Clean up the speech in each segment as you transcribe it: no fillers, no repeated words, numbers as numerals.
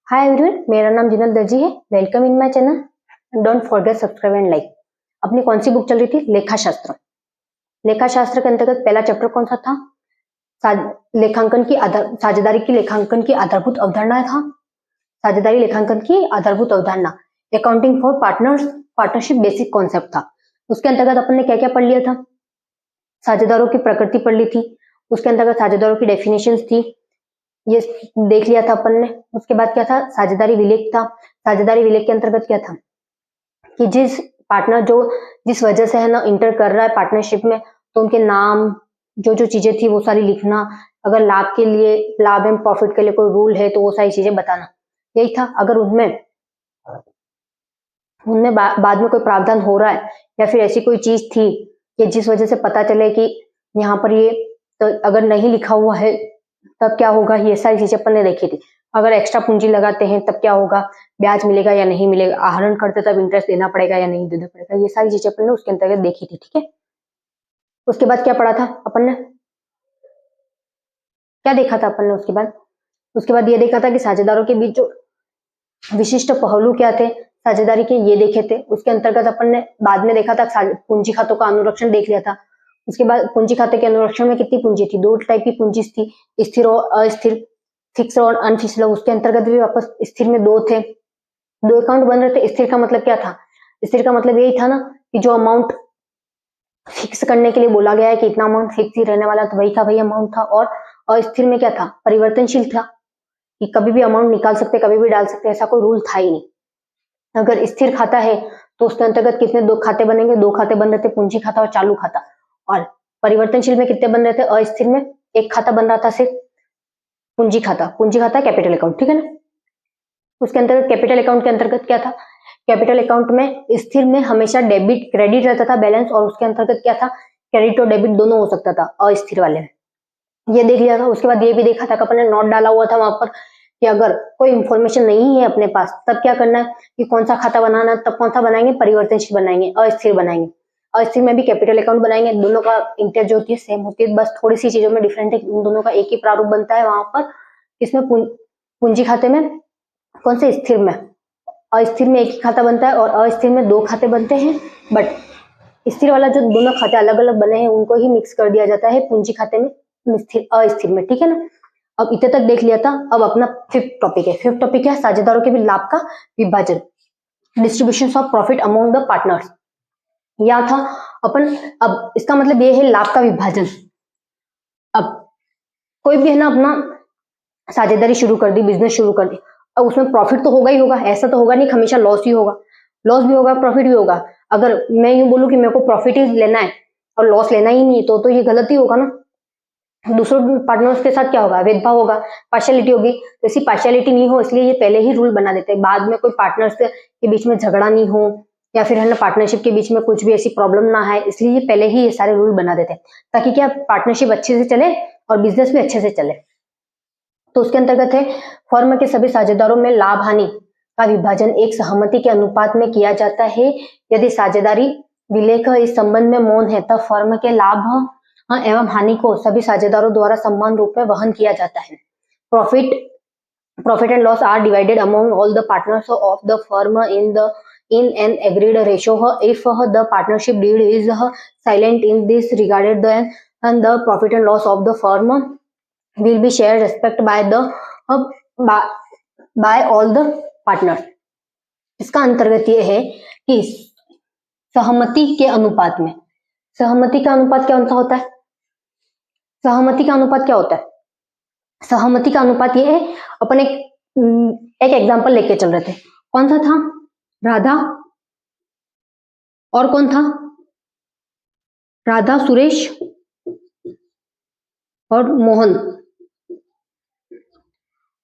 Hi everyone, मेरा नाम जिनल दर्जी है। Welcome in my channel. Don't forget subscribe and like. अपनी कौन सी बुक चल रही थी? लेखा शास्त्र। लेखा शास्त्र के अंतर्गत पहला चैप्टर कौन सा था? लेखांकन की साझेदारी की लेखांकन की आधारभूत अवधारणा था। साझेदारी लेखांकन की आधारभूत अवधारणा, accounting for partners, partnership basic concept था। उसके अंतर्गत अपन ने क्या क्या पढ़ लिया था? साझेदारों की प्रकृति पढ़ ली थी। उसके अंतर्गत साझेदारों की डेफिनेशंस थी, ये देख लिया था अपन ने। उसके बाद क्या था? साझेदारी विलेख था। साझेदारी विलेख के अंतर्गत क्या था कि जिस पार्टनर जो जिस वजह से है ना इंटर कर रहा है पार्टनरशिप में, तो उनके नाम, जो जो चीजें थी वो सारी लिखना। अगर लाभ के लिए, लाभ एंड प्रॉफिट के लिए कोई रूल है तो वो सारी चीजें बताना, यही था। अगर उनमें उनमें बाद में कोई प्रावधान हो रहा है या फिर ऐसी कोई चीज थी कि जिस वजह से पता चले कि यहाँ पर ये तो अगर नहीं लिखा हुआ है तब क्या होगा, ये सारी चीजें अपन ने देखी थी। अगर एक्स्ट्रा पूंजी लगाते हैं तब क्या होगा, ब्याज मिलेगा या नहीं मिलेगा, आहरण करते तब इंटरेस्ट देना पड़ेगा या नहीं देना पड़ेगा, ये सारी चीजें अपन ने उसके अंतर्गत देखी थी। ठीक है, उसके बाद क्या पढ़ा था अपन ने? क्या देखा था अपन ने उसके बाद ये देखा था कि साझेदारों के बीच जो विशिष्ट पहलू क्या थे साझेदारी के, ये देखे थे। उसके अंतर्गत अपन ने बाद में देखा था पूंजी खातों का अनुरक्षण देख लिया था। उसके बाद पूंजी खाते के अनुरक्षण में कितनी पूंजी थी? दो टाइप की पूंजी थी, स्थिर और अस्थिर, फिक्स और अनफिक्स्ड। उसके अंतर्गत भी वापस स्थिर में दो थे, दो अकाउंट बन रहे थे। स्थिर का मतलब क्या था? स्थिर का मतलब यही था ना कि जो अमाउंट फिक्स करने के लिए बोला गया है कि इतना अमाउंट फिक्स ही रहने वाला, तो वही था, वही अमाउंट था। और अस्थिर में क्या था? परिवर्तनशील था कि कभी भी अमाउंट निकाल सकते, कभी भी डाल सकते, ऐसा कोई रूल था ही नहीं। अगर स्थिर खाता है तो उसके अंतर्गत कितने? दो खाते बनेंगे, दो खाते बन रहे थे, पूंजी खाता और चालू खाता। और परिवर्तनशील में कितने बन रहे थे? अस्थिर में एक खाता बन रहा था, सिर्फ पूंजी खाता। पूंजी खाता कैपिटल अकाउंट, ठीक है ना। उसके अंतर्गत कैपिटल अकाउंट के अंतर्गत क्या था? कैपिटल अकाउंट में स्थिर में हमेशा डेबिट क्रेडिट रहता था बैलेंस, और उसके अंतर्गत क्या था? क्रेडिट और डेबिट दोनों हो सकता था अस्थिर वाले में, ये देख लिया था। उसके बाद ये भी देखा था कि अपन ने नोट डाला हुआ था वहां पर कि अगर कोई इंफॉर्मेशन नहीं है अपने पास तब क्या करना है कि कौन सा खाता बनाना है, तब कौन सा बनाएंगे? परिवर्तनशील बनाएंगे, अस्थिर बनाएंगे। अस्थिर में भी कैपिटल अकाउंट बनाएंगे। दोनों का इंटेंट जो होती है सेम होती है, बस थोड़ी सी चीजों में डिफरेंट है। इन दोनों का एक ही प्रारूप बनता है वहां पर। इसमें पूंजी खाते में, कौन से? स्थिर में। अस्थिर में एक ही खाता बनता है और अस्थिर में दो खाते बनते हैं। बट स्थिर वाला जो दोनों खाते अलग अलग बने हैं उनको ही मिक्स कर दिया जाता है पूंजी खाते में, अस्थिर में, ठीक है ना। अब इतने तक देख लिया था। अब अपना फिफ्थ टॉपिक है। फिफ्थ टॉपिक है साझेदारों के भी लाभ का विभाजन, distribution of profit among the partners. या था अपन, अब इसका मतलब ये है लाभ का विभाजन। अब कोई भी है ना अपना साझेदारी शुरू कर दी, बिजनेस शुरू कर दी, अब उसमें प्रॉफिट तो होगा ही होगा, ऐसा तो होगा नहीं हमेशा लॉस ही होगा। लॉस भी होगा, प्रॉफिट भी होगा। अगर मैं यूं बोलूं कि मेरे को प्रॉफिट ही लेना है और लॉस लेना ही नहीं, तो ये गलत ही होगा ना। दूसरों पार्टनर्स के साथ क्या होगा? भेदभाव होगा, पार्शियलिटी होगी। तो ऐसी पार्शियलिटी नहीं हो इसलिए ये पहले ही रूल बना देते हैं, बाद में कोई पार्टनर्स के बीच में झगड़ा नहीं हो या फिर है ना पार्टनरशिप के बीच में कुछ भी ऐसी प्रॉब्लम ना आए, इसलिए ये पहले ही ये सारे रूल बना देते हैं ताकि क्या पार्टनरशिप अच्छे से चले और बिजनेस भी अच्छे से चले। तो उसके अंतर्गत है फर्म के सभी साझेदारों में लाभ हानि का विभाजन एक सहमति के अनुपात में किया जाता है। यदि साझेदारी विलेख इस संबंध में मौन है तब फर्म के लाभ एवं हानि को सभी साझेदारों द्वारा समान रूप में वहन किया जाता है। Profit and loss are divided among all the partners of the firm in an agreed ratio. If the partnership deed is silent in this regard, then and the profit and loss of the firm will be shared respect by all the partners. इसका अंतर्गत ये है कि सहमति के अनुपात में, सहमति का अनुपात क्या होता है? सहमति का अनुपात क्या होता है? सहमति का अनुपात ये है, अपन एक एग्जांपल लेके चल रहे थे। कौन सा था? राधा और कौन था? राधा, सुरेश और मोहन।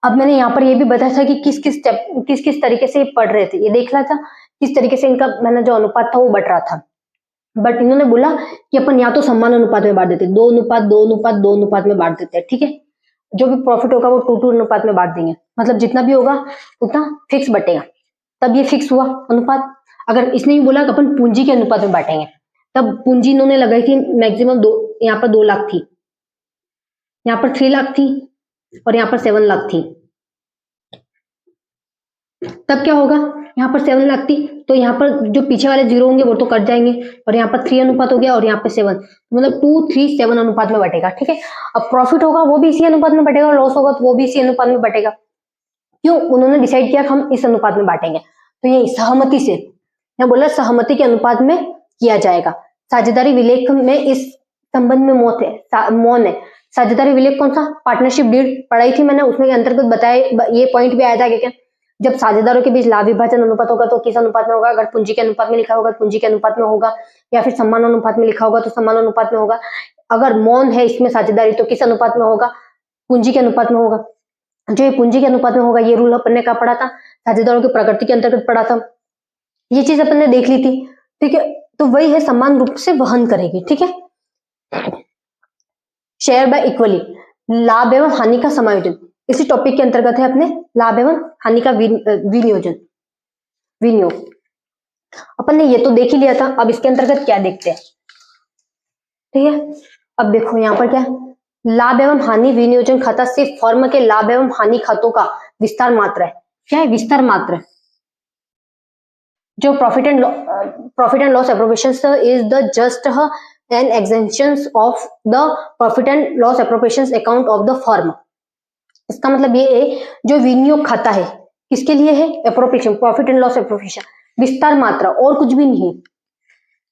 अब मैंने यहाँ पर ये भी बताया था कि किस किस तरीके से ये पढ़ रहे थे, ये देख रहा था किस तरीके से इनका मैंने जो अनुपात था वो बढ़ रहा था। बट इन्होंने बोला कि अपन या तो समान अनुपात में बांट देते, 2 अनुपात में बांट देते हैं, ठीक है। जो भी प्रॉफिट होगा वो 2 अनुपात में बांट देंगे, मतलब जितना भी होगा उतना फिक्स बटेगा, तब ये फिक्स हुआ अनुपात। अगर इसने भी बोला कि अपन पूंजी के अनुपात में बांटेंगे, तब पूंजी इन्होंने लगाई थी मैक्सिमम 2, यहाँ पर 2 लाख थी, यहाँ पर 3 लाख थी, और यहाँ पर 7 लाख थी, तब क्या होगा, यहाँ पर 7 लाख थी तो यहाँ पर जो पीछे वाले जीरो होंगे वो तो कट जाएंगे, और यहाँ पर 3 अनुपात हो गया और यहाँ पे 7, मतलब 2 3 7 अनुपात में बटेगा। ठीक है, अब प्रॉफिट होगा वो भी इसी अनुपात में बटेगा, लॉस होगा तो वो भी इसी अनुपात में बटेगा। क्यों, उन्होंने डिसाइड किया कि हम इस अनुपात में बांटेंगे, तो ये सहमति से, मैं बोला सहमति के अनुपात में किया जाएगा। साझेदारी विलेख में इस संबंध में मौन है। साझेदारी विलेख कौन सा, पार्टनरशिप डीड पढ़ाई थी मैंने, उसमें के अंतर्गत बताया, ये पॉइंट भी आया था क्या, जब साझेदारों के बीच लाभ विभाजन अनुपात होगा तो किस अनुपात में होगा, अगर पूंजी के अनुपात में लिखा होगा पूंजी के अनुपात में होगा, या फिर सम्मान अनुपात में लिखा होगा तो सम्मान अनुपात में होगा। अगर मौन है इसमें साझेदारी तो किस अनुपात में होगा, पूंजी के अनुपात में होगा। जो ये पूंजी के अनुपात में होगा, ये रूल अपन ने कहा पढ़ा था, साझेदारों की प्रकृति के अंतर्गत पढ़ा था, ये चीज अपन ने देख ली थी। ठीक है, तो वही है, समान रूप से वहन करेगी। ठीक है, शेयर बाय इक्वली, लाभ एवं हानि का समायोजन, इसी टॉपिक के अंतर्गत है अपने लाभ एवं हानि का विनियोजन, विनियोग। अपन ने ये तो देख ही लिया था, अब इसके अंतर्गत क्या देखते हैं। ठीक है, अब देखो यहाँ पर क्या है, लाभ एवं हानि विनियोजन खाता सिर्फ फर्म के लाभ एवं हानि खातों का विस्तार मात्र है। क्या है, विस्तार मात्र। जो profit and loss appropriations is the just an extensions of the profit and loss appropriations account of the firm. इसका मतलब ये है, जो विनियोग खाता है किसके लिए है, appropriation, profit and loss appropriation, विस्तार मात्रा और कुछ भी नहीं।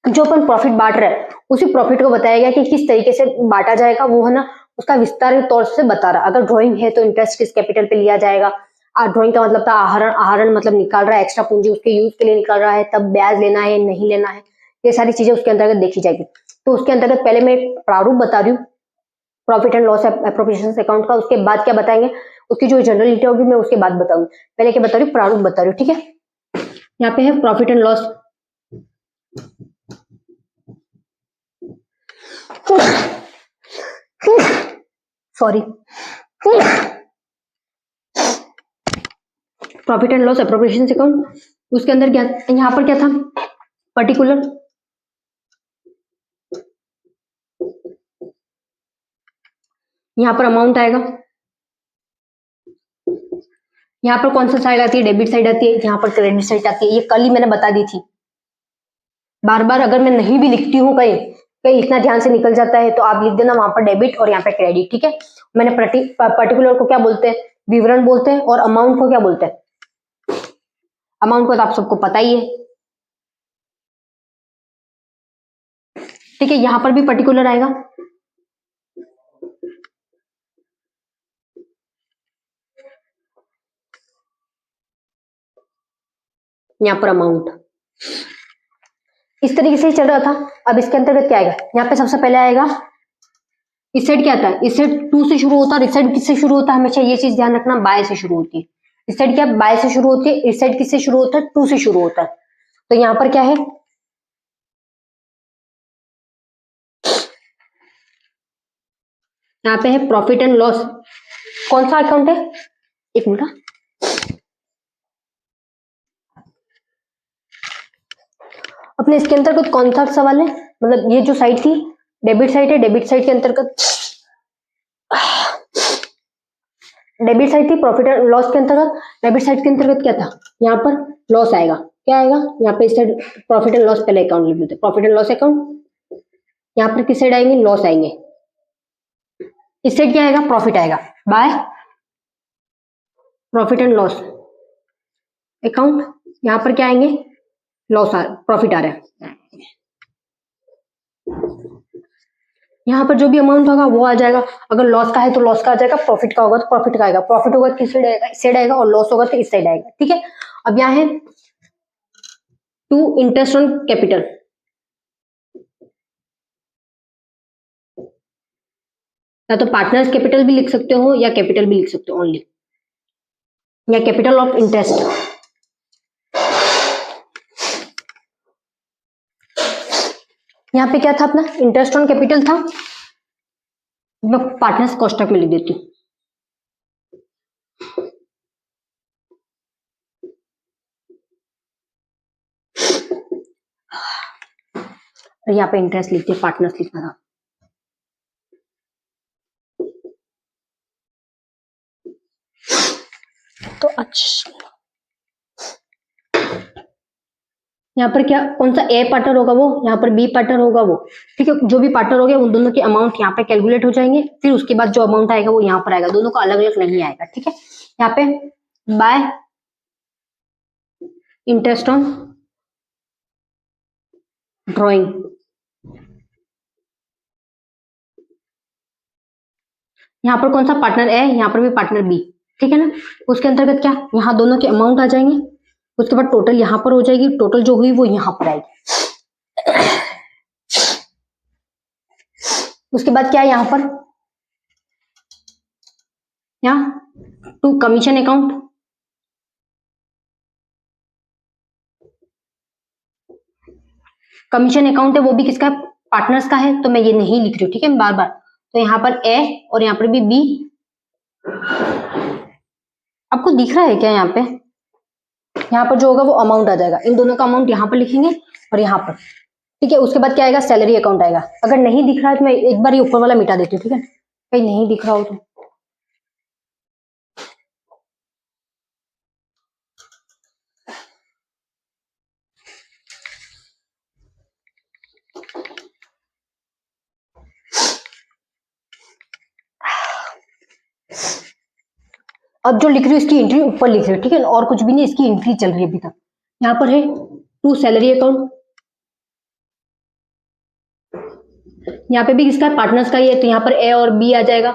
जो अपन प्रॉफिट बांट रहे हैं उसी प्रॉफिट को बताया गया कि किस तरीके से बांटा जाएगा, वो है ना उसका विस्तार तौर से बता रहा। अगर ड्राइंग है तो इंटरेस्ट किस कैपिटल पे लिया जाएगा, ड्राइंग का मतलब था आहरण, आहरण मतलब निकाल रहा है एक्स्ट्रा पूंजी, उसके यूज के लिए निकाल रहा है, तब ब्याज लेना है नहीं लेना है, ये सारी चीजें उसके अंतर्गत देखी जाएगी। तो उसके अंतर्गत पहले मैं प्रारूप बता रही हूँ profit and loss appropriation account का, उसके बाद क्या बताएंगे, उसकी जो जनरलिटी होगी मैं उसके बाद बताऊंगी, पहले क्या बता रही हूँ, प्रारूप बता रही हूँ। ठीक है, यहाँ पे है profit and loss, sorry, profit and loss appropriation account, उसके अंदर क्या, यहाँ पर क्या था, पर्टिकुलर, यहाँ पर अमाउंट आएगा, यहाँ पर कौन सा साइड आती है, डेबिट साइड आती है, यहाँ पर क्रेडिट साइड आती है, ये कल ही मैंने बता दी थी। बार बार अगर मैं नहीं भी लिखती हूँ कहीं कहीं इतना ध्यान से निकल जाता है तो आप लिख देना वहां पर डेबिट और यहाँ पे क्रेडिट। ठीक है, मैंने पर्टिकुलर को क्या बोलते हैं, विवरण बोलते हैं, और अमाउंट को क्या बोलते हैं, अमाउंट को तो आप सबको पता ही है। ठीक है, यहाँ पर भी पर्टिकुलर आएगा, यहाँ पर अमाउंट, इस तरीके से ही चल रहा था। अब इसके अंतर्गत क्या आएगा, यहाँ पे सबसे पहले आएगा इस साइड, क्या आता है, इस साइड 2 से शुरू होता है, इस साइड किससे शुरू होता है, हमेशा ये चीज ध्यान रखना, बाय से शुरू होती है। इस साइड क्या बाय से शुरू होती है, इस साइड किससे शुरू होता है, 2 से शुरू होता है। तो यहाँ पर क्या है, यहाँ पे है प्रॉफिट एंड लॉस, कौन सा अकाउंट है, एक मिनट, अपने इसके अंतर्गत कौन सा सवाल है, मतलब ये जो साइड थी डेबिट साइड है, डेबिट साइड के अंतर्गत, डेबिट साइड थी प्रॉफिट एंड लॉस के अंतर्गत, डेबिट साइड के अंतर्गत क्या था, यहाँ पर लॉस आएगा, क्या आएगा, यहाँ पे इस साइड प्रॉफिट एंड लॉस पहले अकाउंट लिख देते हैं, प्रॉफिट एंड लॉस अकाउंट, यहाँ पर किस साइड आएंगे, लॉस आएंगे, इस साइड क्या आएगा, प्रॉफिट आएगा, bye profit and loss account, यहाँ पर क्या आएंगे, लॉस प्रॉफिट आ रहा है, यहाँ पर जो भी अमाउंट होगा वो आ जाएगा, अगर लॉस का है तो लॉस का आ जाएगा, प्रॉफिट का होगा तो प्रॉफिट का आएगा, प्रॉफिट होगा तो किस साइड आएगा, इस साइड आएगा, और लॉस होगा तो इस साइड आएगा। ठीक है, अब यहाँ है टू इंटरेस्ट ऑन कैपिटल, या तो पार्टनर्स कैपिटल भी लिख सकते हो या कैपिटल भी लिख सकते हो ओनली, या कैपिटल ऑफ इंटरेस्ट। यहाँ पे क्या था अपना, इंटरेस्ट ऑन कैपिटल था, मैं पार्टनर्स कोष्टक में लिख देती हूँ, यहाँ पे इंटरेस्ट लिखते, पार्टनर्स लिखना था। तो अच्छा यहाँ पर क्या कौन सा ए पार्टनर होगा वो, यहाँ पर बी पार्टनर होगा वो, ठीक है। जो भी पार्टनर हो गए उन दोनों के अमाउंट यहाँ पे कैलकुलेट हो जाएंगे, फिर उसके बाद जो अमाउंट आएगा वो यहाँ पर आएगा, दोनों का अलग अलग नहीं आएगा, ठीक है। यहाँ पे बाय इंटरेस्ट ऑन ड्रॉइंग, यहाँ पर कौन सा पार्टनर ए, यहाँ पर भी पार्टनर बी, ठीक है ना। उसके अंतर्गत क्या यहाँ दोनों के अमाउंट आ जाएंगे, उसके बाद टोटल यहाँ पर हो जाएगी, टोटल जो हुई वो यहाँ पर आएगी। उसके बाद क्या है यहाँ पर, यहाँ to commission account, commission account है वो भी किसका, पार्टनर्स का है, तो मैं ये नहीं लिख रही हूँ, ठीक है बार बार। तो यहाँ पर ए और यहाँ पर भी बी, आपको दिख रहा है क्या यहाँ पे, यहाँ पर जो होगा वो अमाउंट आ जाएगा, इन दोनों का अमाउंट यहाँ पर लिखेंगे और यहाँ पर, ठीक है। उसके बाद क्या आएगा, सैलरी अकाउंट आएगा। अगर नहीं दिख रहा है तो मैं एक बार ये ऊपर वाला मिटा देती हूँ, ठीक है, कहीं नहीं दिख रहा हो तो। अब जो लिख रही हूँ इसकी एंट्री ऊपर लिख रही हूँ, ठीक है, और कुछ भी नहीं, इसकी एंट्री चल रही है अभी तक। यहाँ पर है टू सैलरी अकाउंट, यहाँ पे भी किसका पार्टनर्स का ही है, तो यहाँ पर ए और बी आ जाएगा,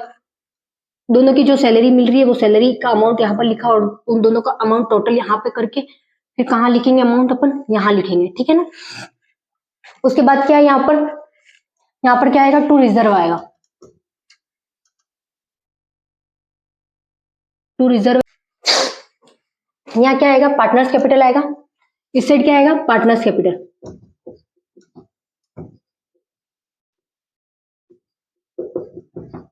दोनों की जो सैलरी मिल रही है वो सैलरी का अमाउंट यहाँ पर लिखा और उन दोनों का अमाउंट टोटल यहाँ पे करके फिर कहाँ लिखेंगे अमाउंट, अपन यहाँ लिखेंगे, ठीक है ना। उसके बाद क्या है यहाँ पर क्या आएगा, टू रिजर्व आएगा, टू रिजर्व, यहाँ क्या आएगा, पार्टनर्स कैपिटल आएगा, इस साइड क्या आएगा, पार्टनर्स कैपिटल,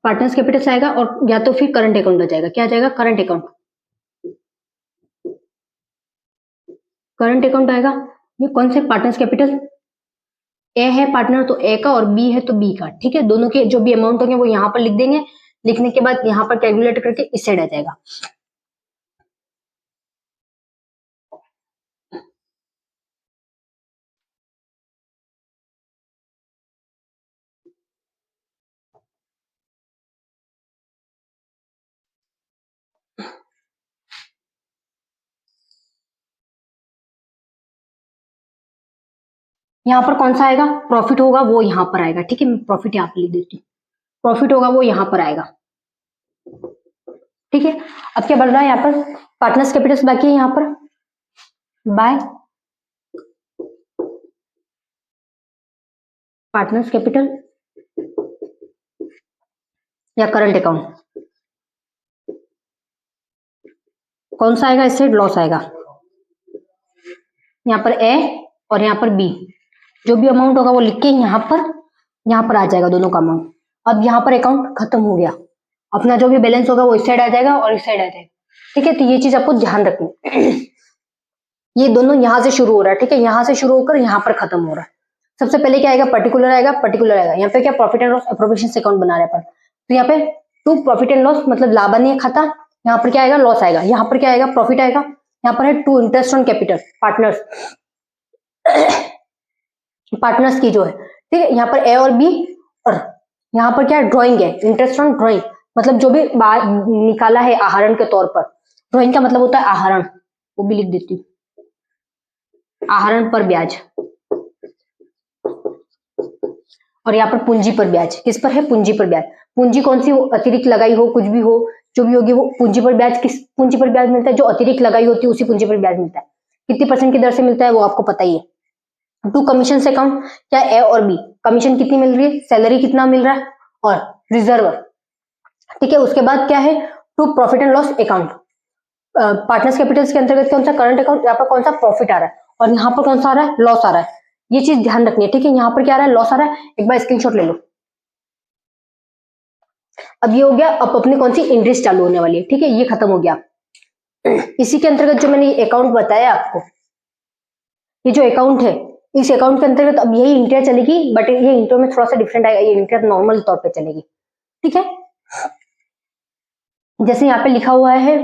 पार्टनर्स कैपिटल से आएगा, और या तो फिर करंट अकाउंट आ जाएगा, क्या आ जाएगा, करंट अकाउंट, करंट अकाउंट आएगा। ये कौन से पार्टनर्स कैपिटल, ए है पार्टनर तो ए का और बी है तो बी का, ठीक है। दोनों के जो भी अमाउंट होंगे वो यहाँ पर लिख देंगे, लिखने के बाद यहाँ पर कैलकुलेट करके इस साइड आ जाएगा। यहाँ पर कौन सा आएगा, प्रॉफिट होगा वो यहाँ पर आएगा, ठीक है, मैं प्रॉफिट यहाँ पर लिख देती हूँ, प्रॉफिट होगा वो यहाँ पर आएगा, ठीक है। अब क्या बढ़ रहा है यहाँ पर, पार्टनर्स कैपिटल्स बाकी है यहाँ पर, बाय पार्टनर्स कैपिटल या करंट अकाउंट, कौन सा आएगा, इससे लॉस आएगा, यहाँ पर ए और यहाँ पर बी, जो भी अमाउंट होगा वो लिख के यहाँ पर आ जाएगा दोनों का अमाउंट। अब यहाँ पर अकाउंट खत्म हो गया, अपना जो भी बैलेंस होगा वो इस साइड आ जाएगा और इस साइड आ जाएगा, ठीक है। तो ये चीज आपको ध्यान रखनी, ये दोनों यहाँ से शुरू हो रहा है, ठीक है, यहाँ से शुरू होकर यहाँ पर खत्म हो रहा है। सबसे पहले क्या आएगा, पर्टिकुलर आएगा, पर्टिकुलर आएगा, यहाँ पे क्या profit and loss appropriation account बना रहे हैं, तो यहाँ पे टू प्रॉफिट एंड लॉस मतलब लाभान्य खाता, यहाँ पर क्या आएगा, लॉस आएगा, यहाँ पर क्या आएगा, प्रॉफिट आएगा, यहाँ पर है to interest on capital, partners, partners की जो है, ठीक है। यहाँ पर ए और बी, और यहाँ पर क्या ड्राइंग है, इंटरेस्ट ऑन ड्राइंग, मतलब जो भी निकाला है आहरण के तौर पर, ड्राइंग का मतलब होता है आहरण, वो भी लिख देती हूँ, आहरण पर ब्याज, और यहाँ पर पूंजी पर ब्याज, किस पर है, पूंजी पर ब्याज, पूंजी कौन सी हो, अतिरिक्त लगाई हो, कुछ भी हो, जो भी होगी वो पूंजी पर ब्याज, किस पूंजी पर ब्याज मिलता है, जो अतिरिक्त लगाई होती है उसी पूंजी पर ब्याज मिलता है, कितनी परसेंट की दर से मिलता है वो आपको पता ही है। टू कमीशन अकाउंट, क्या ए और बी, कमीशन कितनी मिल रही है, सैलरी कितना मिल रहा है, और रिजर्व, ठीक है। उसके बाद क्या है, to profit and loss account, partners capitals के अंतर्गत कौन सा, करंट अकाउंट, यहाँ पर कौन सा प्रॉफिट आ रहा है और यहाँ पर कौन सा आ रहा है, लॉस आ रहा है, ये चीज ध्यान रखनी है, ठीक है। यहाँ पर क्या आ रहा है, लॉस आ रहा है, एक बार स्क्रीनशॉट ले लो। अब ये हो गया, अब अपनी कौन सी इंटरेस्ट चालू होने वाली है, ठीक है, ये खत्म हो गया। इसी के अंतर्गत जो मैंने अकाउंट बताया आपको, ये जो अकाउंट है, इस अकाउंट के अंतर्गत अब यही इंट्रा चलेगी, बट ये इंट्रो में थोड़ा सा डिफरेंट आएगा, ये इंट्रा नॉर्मल तौर पे चलेगी, ठीक है। जैसे यहाँ पे लिखा हुआ है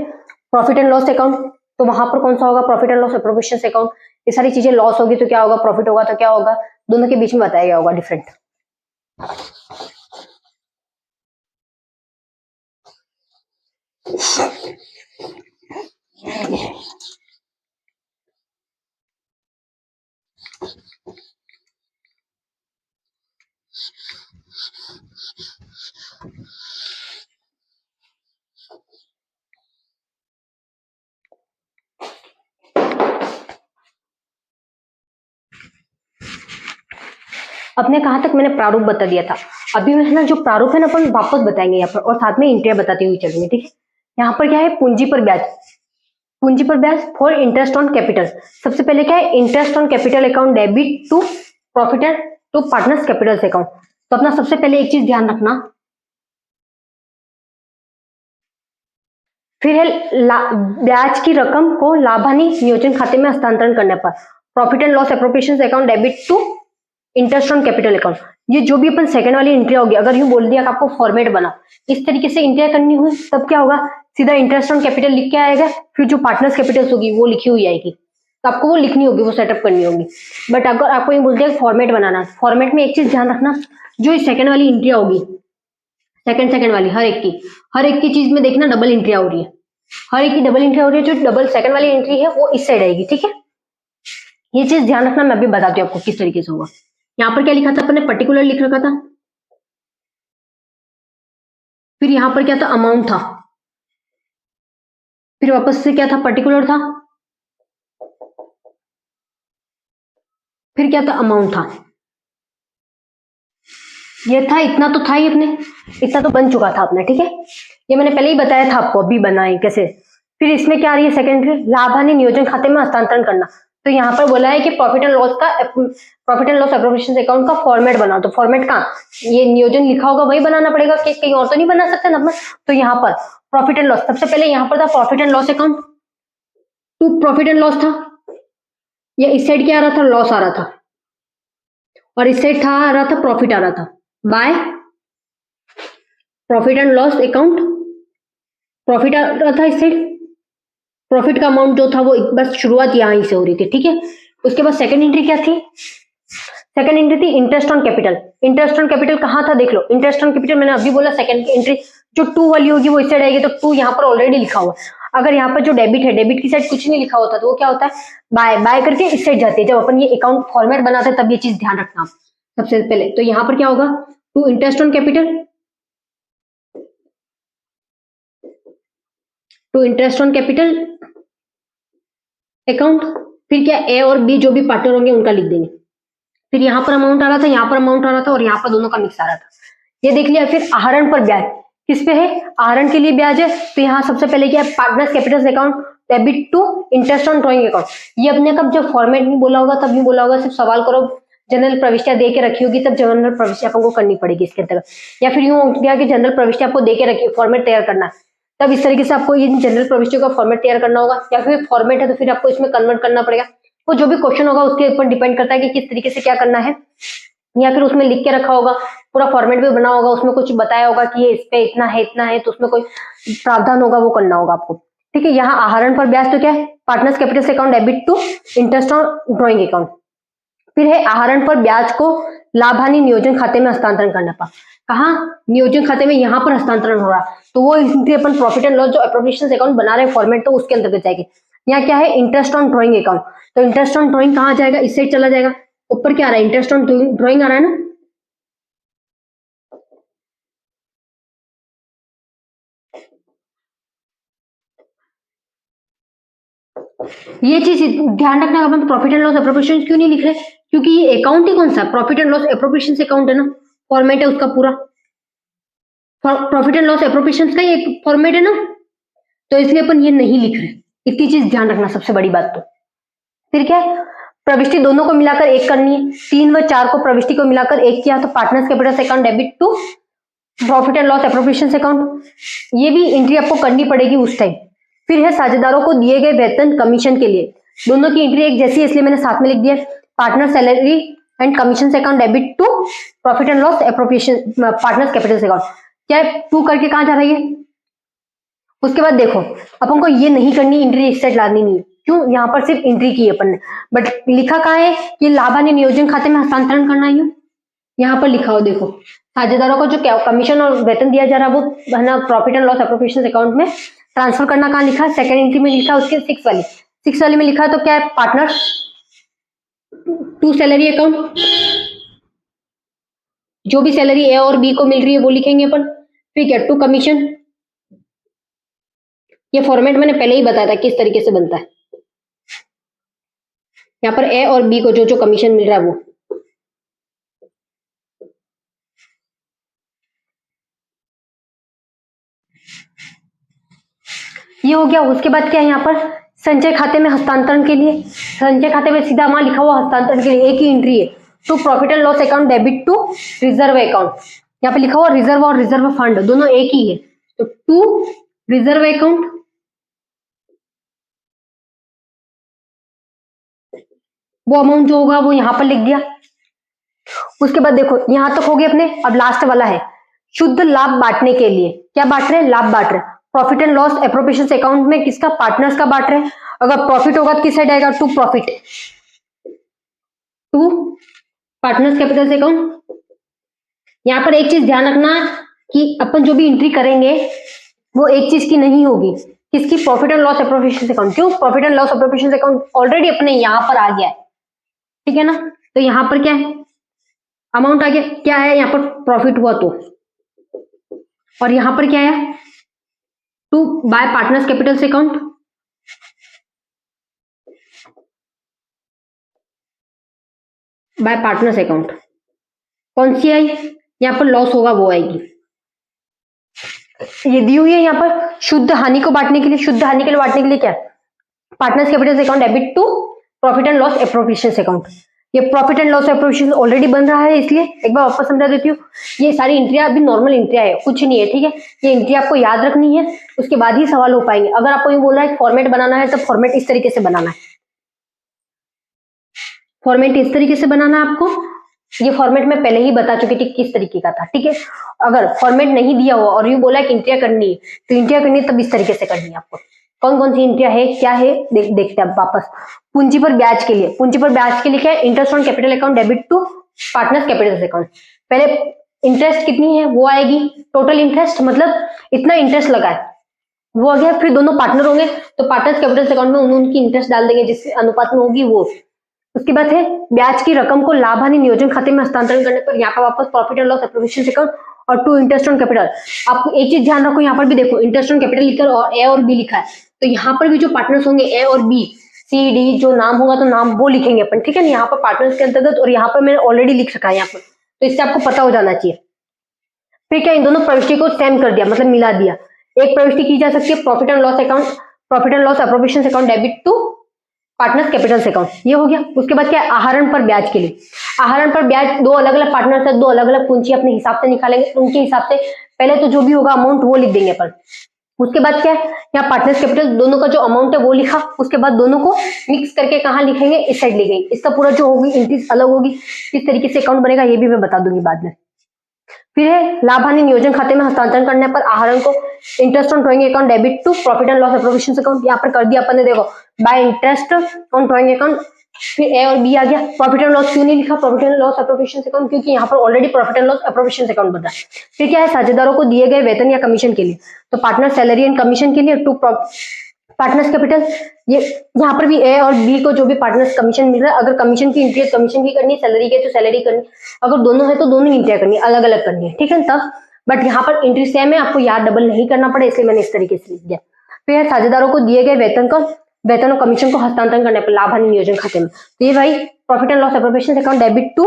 प्रॉफिट एंड लॉस अकाउंट, तो वहां पर कौन सा होगा, profit and loss appropriation account. ये सारी चीजें लॉस होगी तो क्या होगा, प्रॉफिट होगा तो क्या होगा, दोनों के बीच में बताया गया होगा डिफरेंट। अपने कहां तक मैंने प्रारूप बता दिया था। अभी मैं ना जो प्रारूप है ना अपन वापस बताएंगे यहाँ पर, और साथ में इंट्रिया बताती हुई चलेंगे, ठीक है। यहाँ पर क्या है, पूंजी पर ब्याज, पूंजी पर ब्याज फॉर इंटरेस्ट ऑन कैपिटल। सबसे पहले क्या है, interest on capital account debit to profit and to partners capital account. तो अपना सबसे पहले एक चीज ध्यान रखना, फिर है ब्याज की रकम को लाभानी नियोजन खाते में हस्तांतरण करने पर, profit and loss appropriation account debit to interest on capital account. ये जो भी अपन सेकंड वाली एंट्री होगी, अगर यूं बोल दिया कि आपको फॉर्मेट बना इस तरीके से एंट्री करनी हुई, तब क्या होगा, सीधा इंटरेस्ट ऑन कैपिटल लिख के आएगा, फिर जो पार्टनर्स कैपिटल्स होगी वो लिखी हुई आएगी, तो आपको वो लिखनी होगी, वो सेटअप करनी होगी। बट अगर आपको ये बोल दिया फॉर्मेट बनाना, फॉर्मेट में एक चीज ध्यान रखना, जो सेकंड वाली एंट्री होगी, सेकंड वाली हर एक की चीज में देखना डबल एंट्री हो रही है, हर एक की डबल एंट्री हो रही है। जो डबल सेकंड वाली एंट्री है वो इस साइड आएगी, ठीक है। ये चीज ध्यान रखना, मैं अभी बताती हूँ आपको किस तरीके से होगा। यहाँ पर क्या लिखा था अपने, पर्टिकुलर लिख रखा था, फिर यहाँ पर क्या था, अमाउंट था, फिर वापस से क्या था, पर्टिकुलर था, फिर क्या था, अमाउंट था। ये था, इतना तो था ही अपने, इतना तो बन चुका था अपने, ठीक है। ये मैंने पहले ही बताया था आपको, अभी बनाए कैसे। फिर इसमें क्या आ रही है, सेकेंडरी लाभानी नियोजन खाते में हस्तांतरण करना। तो यहाँ पर बोला है कि profit and loss appropriation account का फॉर्मेट बना, तो फॉर्मेट का ये नियोजन लिखा होगा वही बनाना पड़ेगा, कि कहीं और तो नहीं बना सकते ना। तो यहाँ पर प्रॉफिट एंड लॉस, सबसे पहले यहाँ पर था profit and loss account, to profit and loss था, या इस साइड क्या आ रहा था, लॉस आ रहा था, और इस साइड था आ रहा था प्रॉफिट आ रहा था, by profit and loss account. Profit आ रहा था इस साइड, प्रॉफिट का अमाउंट जो था वो बस शुरुआत यहीं से हो रही थी, ठीक है। उसके बाद सेकंड एंट्री क्या थी, सेकंड एंट्री थी interest on capital. Interest on capital कहाँ था, देख लो, इंटरेस्ट ऑन कैपिटल मैंने अभी बोला, सेकंड एंट्री जो 2 वाली होगी वो इस साइड आएगी, तो 2 यहाँ पर ऑलरेडी लिखा हुआ है। अगर यहाँ पर जो डेबिट है, डेबिट की साइड कुछ नहीं लिखा होता, तो वो क्या होता है, बाय करके इस साइड जाती है। जब अपन ये अकाउंट फॉर्मेट बनाते हैं तब ये चीज ध्यान रखना सबसे पहले। तो यहाँ पर क्या होगा, to interest on capital, to interest on capital account, फिर क्या, ए और बी जो भी पार्टनर होंगे उनका लिख देंगे। फिर यहाँ पर अमाउंट आ रहा था, यहाँ पर अमाउंट आ रहा था, और यहाँ पर दोनों का मिक्स आ रहा था, ये देख लिया। फिर आहरण पर ब्याज किस पे है, आहरण के लिए ब्याज है, तो यहाँ सबसे पहले क्या है, partners capital account debit to interest on drawing account. ये अपने कब जब फॉर्मेट नहीं बोला होगा तब नहीं बोला होगा, सिर्फ सवाल करो, जनरल प्रविष्टियां दे के रखी होगी, तब जनरल प्रविष्टियां आपको करनी पड़ेगी इसके अंतर्गत। या फिर यूं हो गया कि जनरल प्रविष्टियां आपको दे के रखी, फॉर्मेट तैयार करना, तब इस तरीके से आपको ये जनरल प्रविष्टियों का फॉर्मेट तैयार करना होगा। या फिर फॉर्मेट है तो फिर आपको इसमें कन्वर्ट करना पड़ेगा। वो जो भी क्वेश्चन होगा उसके ऊपर डिपेंड करता है कि किस तरीके से क्या करना है। या फिर उसमें लिख के रखा होगा, पूरा फॉर्मेट भी बना होगा, उसमें कुछ बताया होगा कि ये इस पे इतना है, तो उसमें कोई प्रावधान होगा वो करना होगा आपको, ठीक है। यहाँ आहरण पर ब्याज तो क्या है, partners capital account debit to interest on drawing account. फिर है आहरण पर ब्याज को लाभानी नियोजन खाते में हस्तांतरण करने पर, कहा नियोजन खाते में, यहाँ पर हस्तांतरण हो रहा, तो वो अपन प्रॉफिट एंड लॉस जो एप्रोप्रिएशन अकाउंट बना रहे फॉर्मेट, तो उसके अंतर्गत जाएगी। यहाँ क्या है, इंटरेस्ट ऑन ड्रॉइंग अकाउंट, तो इंटरेस्ट ऑन ड्रॉइंग कहाँ जाएगा, इस साइड चला जाएगा। ऊपर क्या आ रहा है, इंटरेस्ट ऑन ड्रॉइंग आ रहा है ना, ये चीज ध्यान रखना। अपन प्रॉफिट एंड लॉस एप्रोप्रिएशन क्यों नहीं लिख रहे, क्योंकि ये अकाउंट ही कौन सा, profit and loss appropriation account है ना, फॉर्मेट है उसका पूरा, प्रॉफिट एंड लॉस एप्रोप्रिएशन का एक फॉर्मेट है ना, तो इसलिए अपन ये नहीं लिख रहे। इतनी चीज ध्यान रखना सबसे बड़ी बात। तो फिर क्या है, प्रविष्टि दोनों को मिलाकर एक करनी है, 3 व 4 को प्रविष्टि को मिलाकर एक किया, तो partners capital account debit to profit and loss appropriation account, ये भी एंट्री आपको करनी पड़ेगी उस टाइम। फिर है साझेदारों को दिए गए वेतन कमीशन के लिए, दोनों की एंट्री एक जैसी है इसलिए मैंने साथ में लिख दिया, partner salary and commission account debit to profit and loss appropriation partners capital account. क्या है, 2 करके कहां जा रही है, उसके बाद देखो अपन को ये नहीं करनी, एंट्री इस साइड लानी नहीं है। क्यों? यहाँ पर सिर्फ एंट्री की है अपन ने, बट लिखा कहाँ है कि लाभ हानि नियोजन खाते में हस्तांतरण करना है। यहाँ पर लिखा हो देखो, साझेदारों को जो कमीशन और वेतन दिया जा रहा है वो है ना profit and loss appropriation account में ट्रांसफर करना। कहाँ लिखा है? सेकंड एंट्री में लिखा है, उसके 6 वाली में लिखा है। तो क्या है? पार्टनर्स टू सैलरी अकाउंट, जो भी सैलरी ए और बी को मिल रही है वो लिखेंगे अपन। ठीक है, टू कमीशन, ये फॉर्मेट मैंने पहले ही बताया था किस तरीके से बनता है। यहाँ पर ए और बी को जो जो कमीशन मिल रहा है वो, ये हो गया। उसके बाद क्या है? यहाँ पर संचय खाते में हस्तांतरण के लिए, संचय खाते में सीधा वहां लिखा हुआ हस्तांतरण के लिए एक ही एंट्री है, to profit and loss account debit to reserve account. यहाँ पे लिखा हुआ रिजर्व और रिजर्व फंड दोनों एक ही है, तो टू रिजर्व अकाउंट, वो अमाउंट जो होगा वो यहाँ पर लिख दिया। उसके बाद देखो यहां तक हो गए अपने। अब लास्ट वाला है शुद्ध लाभ बांटने के लिए। क्या बांट रहे हैं? लाभ बांट रहे हैं। Profit and loss appropriation account में किसका? पार्टनर्स का बांट रहे हैं। अगर प्रॉफिट होगा तो किस साइड आएगा? To profit, to partners capital account. यहां पर एक चीज ध्यान रखना कि अपन जो भी एंट्री करेंगे वो एक चीज की नहीं होगी, किसकी? Profit and loss appropriation account. क्यों? Profit and loss appropriation account already अपने यहां पर आ गया है, ठीक है ना। तो यहां पर क्या है? अमाउंट आ गया। क्या है यहाँ पर? प्रॉफिट हुआ तो, और यहां पर क्या है? To by partners capital account, by partners account. कौन सी आई? यहाँ पर लॉस होगा वो आएगी। ये दी हुई है यहाँ पर शुद्ध हानि को बांटने के लिए। शुद्ध हानि के लिए बांटने के लिए क्या? Partners capital account debit to profit and loss appropriation account. ये profit and loss appropriation already बन रहा है, इसलिए एक बार वापस समझा देती हूँ। ये सारी एंट्रियां अभी नॉर्मल एंट्रियां है, कुछ नहीं है, ठीक है। ये एंट्री आपको याद रखनी है, उसके बाद ही सवाल हो पाएंगे। अगर आपको ये बोल रहा है फॉर्मेट बनाना है तो फॉर्मेट इस तरीके से बनाना है, फॉर्मेट इस तरीके से बनाना है आपको। ये फॉर्मेट मैं पहले ही बता चुकी थी किस तरीके का था, ठीक है। अगर फॉर्मेट नहीं दिया हुआ और ये बोला कि एंट्रियां करनी है तो एंट्रियां करनी है तब इस तरीके से करनी है आपको। कौन कौन सी एंट्रियां है, क्या है, देखते हैं वापस। पूंजी पर ब्याज के लिए, पूंजी पर ब्याज के लिए क्या है? Interest on capital account debit to partners capital account. पहले इंटरेस्ट कितनी है वो आएगी, टोटल इंटरेस्ट, मतलब इतना इंटरेस्ट लगा है वो आ गया। फिर दोनों पार्टनर होंगे तो पार्टनर्स कैपिटल अकाउंट में उनकी इंटरेस्ट डाल देंगे जिस अनुपात में होगी वो। उसके बाद है ब्याज की रकम को लाभ हानि नियोजन खाते में हस्तांतरण करने पर यहाँ पर वापस profit and loss appropriation account और टू इंटरेस्ट ऑन कैपिटल। आपको एक चीज ध्यान रखो, यहाँ पर भी देखो इंटरेस्ट ऑन कैपिटल लिखा और ए और बी लिखा है, तो यहाँ पर भी जो पार्टनर्स होंगे ए और बी, सी डी, जो नाम होगा तो नाम वो लिखेंगे अपन, ठीक है ना। यहाँ पर पार्टनर्स के अंतर्गत, और यहाँ पर मैंने ऑलरेडी लिख रखा है यहाँ पर, तो इससे आपको पता हो जाना चाहिए। फिर क्या, इन दोनों प्रविष्टि को सेम कर दिया, मतलब मिला दिया। एक प्रविष्टि की जा सकती है profit and loss account, profit and loss appropriation account debit to partners capital account, ये हो गया। उसके बाद क्या है? आहरण पर ब्याज के लिए। आहरण पर ब्याज दो अलग अलग पार्टनर से दो अलग अलग पूंजी अपने हिसाब से निकालेंगे, उनके हिसाब से पहले तो जो भी होगा अमाउंट वो लिख देंगे अपन। उसके बाद क्या है? यहाँ पार्टनर्स कैपिटल दोनों का जो अमाउंट है वो लिखा, उसके बाद दोनों को मिक्स करके कहाँ लिखेंगे? इस साइड लिखेंगे। इसका पूरा जो होगी एंट्री अलग होगी, किस तरीके से अकाउंट बनेगा ये भी मैं बता दूंगी बाद में। फिर है लाभ हानि नियोजन खाते में हस्तांतरण करने पर आहरण को interest on drawing account debit to profit and loss appropriation account, यहाँ पर कर दिया अपन ने, देखो by interest on drawing account. फिर ए और बी आ गया। प्रॉफिट एंड लॉस क्यों नहीं लिखा profit and loss appropriation account? क्योंकि यहाँ पर already profit and loss appropriation account बना है। फिर क्या है? साझेदारों को दिए गए वेतन या कमीशन के लिए, तो पार्टनर सैलरी एंड कमीशन के लिए टू पार्टनर्स कैपिटल। ये यहाँ पर भी ए और बी को जो भी पार्टनर्स कमीशन मिल रहा है, अगर कमीशन की एंट्री कमीशन की करनी, सैलरी की तो सैलरी करनी, अगर दोनों है तो दोनों एंट्री करनी, अलग अलग करनी है, ठीक है तब। बट यहाँ पर एंट्री सेम है, आपको याद डबल नहीं करना पड़े, इसलिए मैंने इस तरीके से लिख दिया। फिर साझेदारों को दिए गए वेतन और कमीशन को हस्तांतरण करने पर लाभ हानि नियोजन खाते में, तो ये भाई profit and loss appropriation account debit to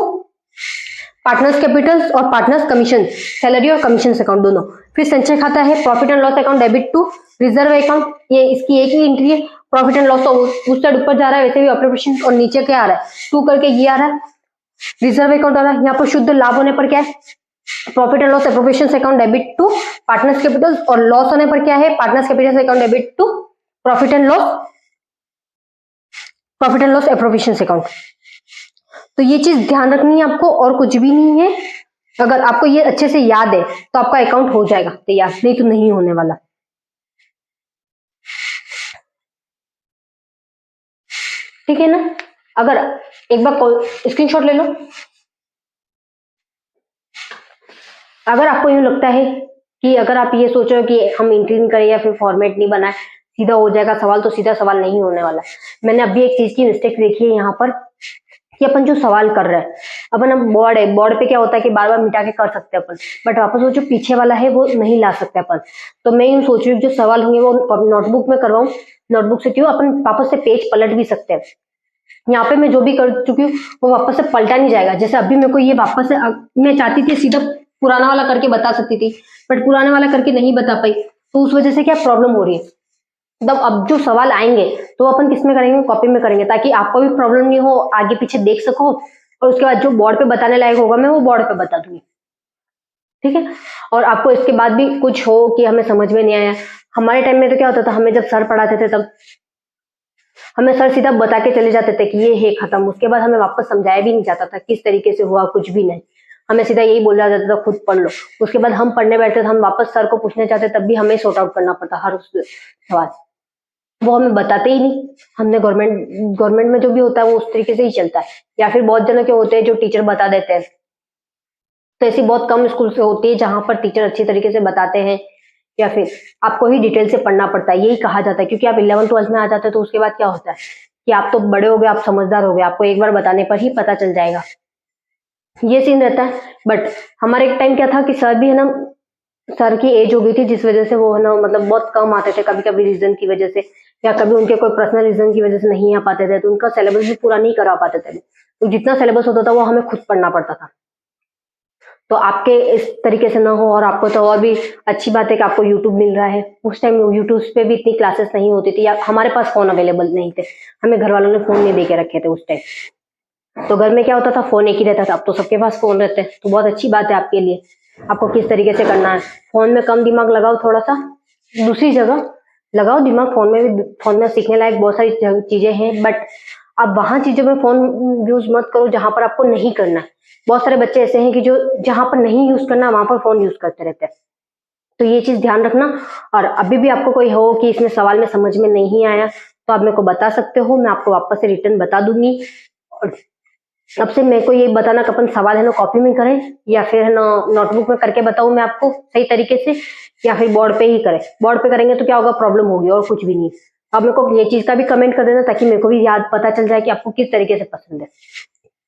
partners capital और पार्टनर्स कमीशन, सैलरी और कमीशन अकाउंट दोनों। फिर संचय खाता है profit and loss account debit to reserve account, ये इसकी एक ही एंट्री है। प्रॉफिट एंड लॉस तो उस साइड ऊपर जा रहा है, वैसे भी ऑपरेशन, और नीचे क्या आ रहा है? टू करके ये आ रहा है, रिजर्व अकाउंट आ रहा है। यहाँ पर शुद्ध लाभ होने पर क्या है? Profit and loss appropriation account debit to partners capital, और लॉस होने पर क्या है? Partners capital account debit to profit and loss appropriation account. तो ये चीज ध्यान रखनी है आपको, और कुछ भी नहीं है। अगर आपको ये अच्छे से याद है तो आपका अकाउंट हो जाएगा तैयार, नहीं तो नहीं होने वाला। ठीक है ना। अगर एक बार स्क्रीनशॉट ले लो। अगर आपको यूं लगता है कि अगर आप ये सोचो कि हम एंट्री नहीं करें या फिर फॉर्मेट नहीं बनाए सीधा हो जाएगा सवाल, तो सीधा सवाल नहीं होने वाला। मैंने अभी एक चीज की मिस्टेक देखी है यहाँ पर कि अपन जो सवाल कर रहे हैं, अपन अब बोर्ड है, बोर्ड पे क्या होता है कि बार बार मिटा के कर सकते हैं अपन, बट वापस वो जो पीछे वाला है वो नहीं ला सकते अपन। तो मैं यूं सोच रही हूँ जो सवाल होंगे वो नोटबुक में करवाऊं। नोटबुक से क्यों, अपन वापस से पेज पलट भी सकते हैं। यहाँ पे मैं जो भी कर चुकी हूँ वो वापस से पलटा नहीं जाएगा। जैसे अभी मेरे को ये वापस से मैं चाहती थी सीधा पुराना वाला करके बता सकती थी, बट पुराने वाला करके नहीं बता पाई, तो उस वजह से क्या प्रॉब्लम हो रही है। तब अब जो सवाल आएंगे तो अपन किस में करेंगे, कॉपी में करेंगे, ताकि आपको भी प्रॉब्लम नहीं हो, आगे पीछे देख सको, और उसके बाद जो बोर्ड पे बताने लायक होगा मैं वो बोर्ड पे बता दूंगी। ठीक है। और आपको इसके बाद भी कुछ हो कि हमें समझ में नहीं आया, हमारे टाइम में तो क्या होता था, हमें जब सर पढ़ाते थे तब हमें सर सीधा बता के चले जाते थे कि ये है खत्म, उसके बाद हमें वापस समझाया भी नहीं जाता था किस तरीके से हुआ, कुछ भी नहीं, हमें सीधा यही बोला जाता था खुद पढ़ लो। उसके बाद हम पढ़ने बैठते थे, हम वापस सर को पूछने चाहते तब भी हमें सॉर्ट आउट करना पड़ता हर सवाल, वो हमें बताते ही नहीं। हमने गवर्नमेंट में जो भी होता है वो उस तरीके से ही चलता है, या फिर बहुत जन के होते हैं जो टीचर बता देते हैं। तो ऐसी बहुत कम स्कूल से होती है जहां पर टीचर अच्छी तरीके से बताते हैं, या फिर आपको ही डिटेल से पढ़ना पड़ता है, यही कहा जाता है। क्योंकि आप 11th-12th में आ जाते हैं तो उसके बाद क्या होता है कि आप तो बड़े हो गए, आप समझदार हो गए, आपको एक बार बताने पर ही पता चल जाएगा, ये सीन रहता है। बट हमारे एक टाइम क्या था कि सर भी है ना, सर की एज हो गई थी जिस वजह से वो है ना मतलब बहुत कम आते थे, कभी कभी रीजन की वजह से या कभी उनके कोई पर्सनल रीजन की वजह से नहीं आ पाते थे, तो उनका सिलेबस भी पूरा नहीं करा पाते थे। तो जितना सिलेबस होता था वो हमें खुद पढ़ना पड़ता था। तो आपके इस तरीके से ना हो, और आपको तो और भी अच्छी बात है कि आपको यूट्यूब मिल रहा है। उस टाइम यूट्यूब पे भी इतनी क्लासेस नहीं होती थी, या हमारे पास फोन अवेलेबल नहीं थे, हमें घर वालों ने फोन नहीं दे के रखे थे उस टाइम। तो घर में क्या होता था, फोन एक ही रहता था। अब तो सबके पास फोन रहते हैं, तो बहुत अच्छी बात है आपके लिए। आपको किस तरीके से करना है, फोन में कम दिमाग लगाओ, थोड़ा सा दूसरी जगह लगाओ दिमाग। फोन में भी, फोन में सीखने लायक बहुत सारी चीजें हैं, बट आप वहां चीजों में फोन यूज मत करो जहां पर आपको नहीं करना है। बहुत सारे बच्चे ऐसे हैं कि जो जहां पर नहीं यूज करना वहां पर फोन यूज करते रहते हैं, तो ये चीज ध्यान रखना। और अभी भी आपको कोई हो कि इसमें सवाल में समझ में नहीं आया तो आप मेरे को बता सकते हो, मैं आपको वापस से रिटर्न बता दूंगी। और अब से मेरे को ये बताना कि अपन सवाल है ना कॉपी में करें या फिर है ना नोटबुक में करके बताऊं मैं आपको सही तरीके से, या फिर बोर्ड पे ही करें। बोर्ड पे करेंगे तो क्या होगा, प्रॉब्लम होगी और कुछ भी नहीं। आप मेरे को ये चीज का भी कमेंट कर देना ताकि मेरे को भी याद पता चल जाए कि आपको किस तरीके से पसंद है।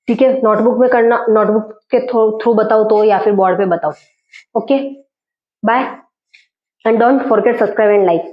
ठीक है, नोटबुक में करना, नोटबुक के थ्रू बताओ तो, या फिर बोर्ड पे बताओ। Okay, bye and don't forget subscribe and like.